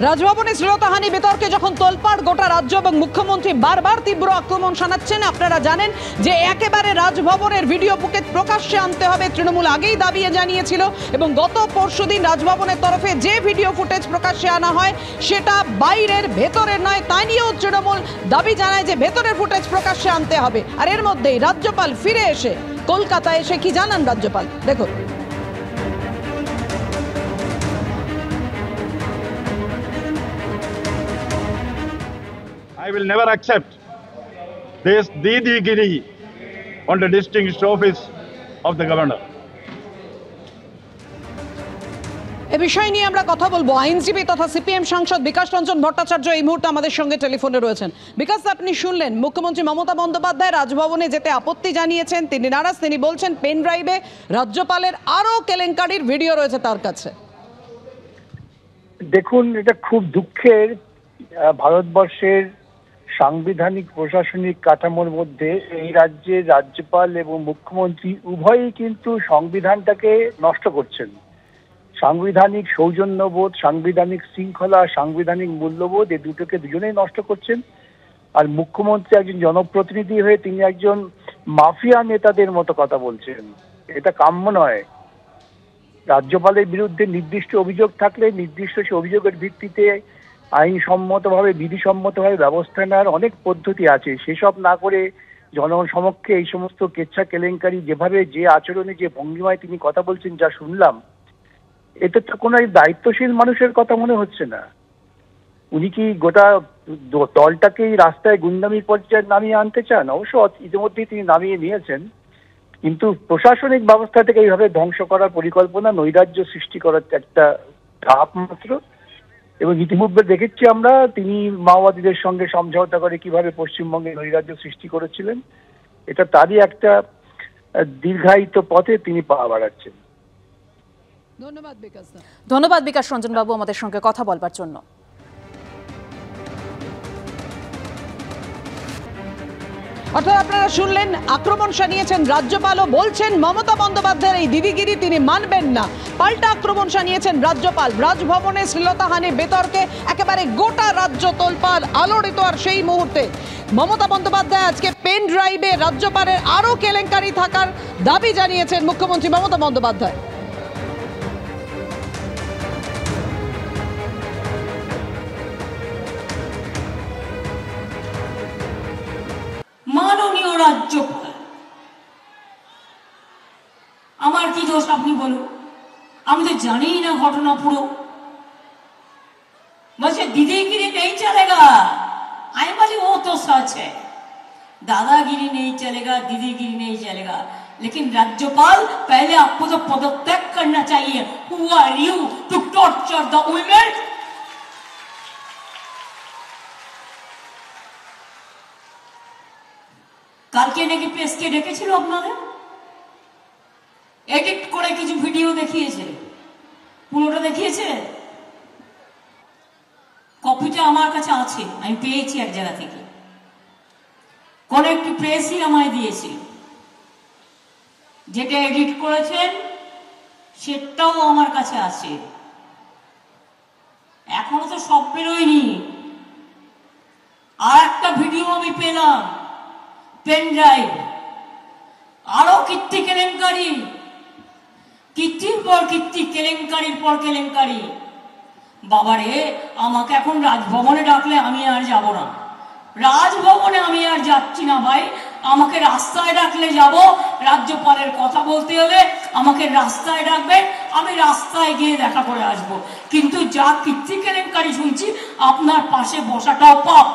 রাজভবনে শ্লীলতাহানি বিতর্কে যখন তোলপাড় গোটা রাজ্য এবং মুখ্যমন্ত্রী বারবার তীব্র আক্রমণ শানাচ্ছেন, আপনারা জানেন যে একেবারে রাজভবনের ভিডিও ফুটেজ প্রকাশ্যে আনতে হবে, তৃণমূল আগেই দাবি জানিয়েছিল এবং গত পরশুদিন রাজভবনের তরফে যে ভিডিও ফুটেজ প্রকাশ্যে আনা হয় সেটা বাইরের ভেতরের নয়, তাই নিয়েও তৃণমূল দাবি জানায় যে ভেতরের ফুটেজ প্রকাশ্যে আনতে হবে। আর এর মধ্যেই রাজ্যপাল ফিরে এসে কলকাতায় এসে কি জানান রাজ্যপাল, দেখুন। I will never accept this Didi-giri on the distinguished office of the governor. এই বিষয় নিয়ে আমরা কথা বলবো। আইনজীবী তথা সিপিএম সাংসদ বিকাশ রঞ্জন ভট্টাচার্য এই মুহূর্তে আমাদের সঙ্গে টেলিফোনে রয়েছেন। বিকাশ, আপনি শুনলেন মুখ্যমন্ত্রী মমতা বন্দ্যোপাধ্যায় রাজভবনে যেতে আপত্তি জানিয়েছেন, তিনি নারাজ। তিনি বলছেন পেন ড্রাইভে রাজ্যপালের আরো কেলেঙ্কারির ভিডিও রয়েছে তার কাছে। দেখুন, এটা খুব দুঃখের, ভারতবর্ষের সাংবিধানিক প্রশাসনিক কাঠামোর মধ্যে এই রাজ্যের রাজ্যপাল এবং মুখ্যমন্ত্রী উভয়ই কিন্তু সংবিধানটাকে নষ্ট করছেন। সাংবিধানিক সৌজন্যবোধ, সাংবিধানিক শৃঙ্খলা, সাংবিধানিক মূল্যবোধ, এই দুটোকে দুজনেই নষ্ট করছেন। আর মুখ্যমন্ত্রী একজন জনপ্রতিনিধি হয়ে তিনি একজন মাফিয়া নেতাদের মতো কথা বলছেন, এটা কাম্য নয়। রাজ্যপালের বিরুদ্ধে নির্দিষ্ট অভিযোগ থাকলে নির্দিষ্ট সে অভিযোগের ভিত্তিতে আইনসম্মতভাবে বিধিসম্মতভাবে ব্যবস্থা নেওয়ার অনেক পদ্ধতি আছে। সেসব না করে জনগণ সমক্ষে এই সমস্ত কেচ্ছা কেলেঙ্কারি যেভাবে যে আচরণে যে ভঙ্গিমায় তিনি কথা বলছেন যা শুনলাম, এটা তো কোনো দায়িত্বশীল মানুষের কথা মনে হচ্ছে না। উনি কি গোটা দলটাকেই রাস্তায় গুন্ডামির পর্যায়ে নামিয়ে আনতে চান? অবশ্য ইতিমধ্যেই তিনি নামিয়ে নিয়েছেন, কিন্তু প্রশাসনিক ব্যবস্থা থেকে এইভাবে ধ্বংস করার পরিকল্পনা, নৈরাজ্য সৃষ্টি করার একটা ধাপ মাত্র। এবং ইতিমধ্যে দেখেছি আমরা তিনি মাওবাদীদের সঙ্গে সমঝোতা করে কিভাবে পশ্চিমবঙ্গে নৈরাজ্য সৃষ্টি করেছিলেন। এটা তারই একটা দীর্ঘায়িত পথে তিনি পা বাড়াচ্ছেন। ধন্যবাদ বিকাশ রঞ্জন বাবু আমাদের সঙ্গে কথা বলবার জন্য। অর্থাৎ আপনারা শুনলেন, আক্রমণ শানিয়েছেন রাজ্যপালও, বলছেন মমতা বন্দ্যোপাধ্যায়ের এই দিদিগিরি তিনি মানবেন না। পাল্টা আক্রমণ শানিয়েছেন রাজ্যপাল। রাজভবনে শ্লীলতাহানি বিতর্কে একেবারে গোটা রাজ্য তোলপাড় আলোড়িত। আর সেই মুহূর্তে মমতা বন্দ্যোপাধ্যায় আজকে পেন ড্রাইভে রাজ্যপালের আরো কেলেঙ্কারি থাকার দাবি জানিয়েছেন মুখ্যমন্ত্রী মমতা বন্দ্যোপাধ্যায়। মাননীয় রাজ্যপাল, আমার কি দোষ আপনি বলুন? আমি তো জানি না ঘটনা পুরো। বলছে দিদিগিরি নেই চলেগা। আমি বলি ও তো সচ है, दादागिरी नहीं चलेगा, दीदीगिरी नहीं चलेगा। लेकिन राज्यपाल, पहले आपको तो पदत्याग करना चाहिए। Who are you to torture the women? কালকে নাকি প্রেসকে ডেকেছিল আপনাদের, এডিট করে কিছু ভিডিও দেখিয়েছে, পুরোটা দেখিয়েছে। কপিটা আমার কাছে আছে, আমি পেয়েছি এক জায়গা থেকে, কোন একটি প্রেসই আমায় দিয়েছে। যেটা এডিট করেছেন সেটাও আমার কাছে আছে। এখনো তো সব বেরোয়নি। আর একটা ভিডিও আমি পেলাম, পেন ড্রাইভ, আরো কীর্তি কেলেঙ্কারি, কীর্তির পর কীর্তি, কেলেঙ্কারির পর কেলেঙ্কারি। বাবারে, আমাকে এখন রাজভবনে ডাকলে আমি আর যাব না। রাজভবনে আমি আর যাচ্ছি না ভাই। আমাকে রাস্তায় ডাকলে যাব। রাজ্যপালের কথা বলতে হলে আমাকে রাস্তায় ডাকবেন, আমি রাস্তায় গিয়ে দেখা করে আসবো। কিন্তু যা কীর্তি কেলেঙ্কারি শুনছি, আপনার পাশে বসাটাও পাপ।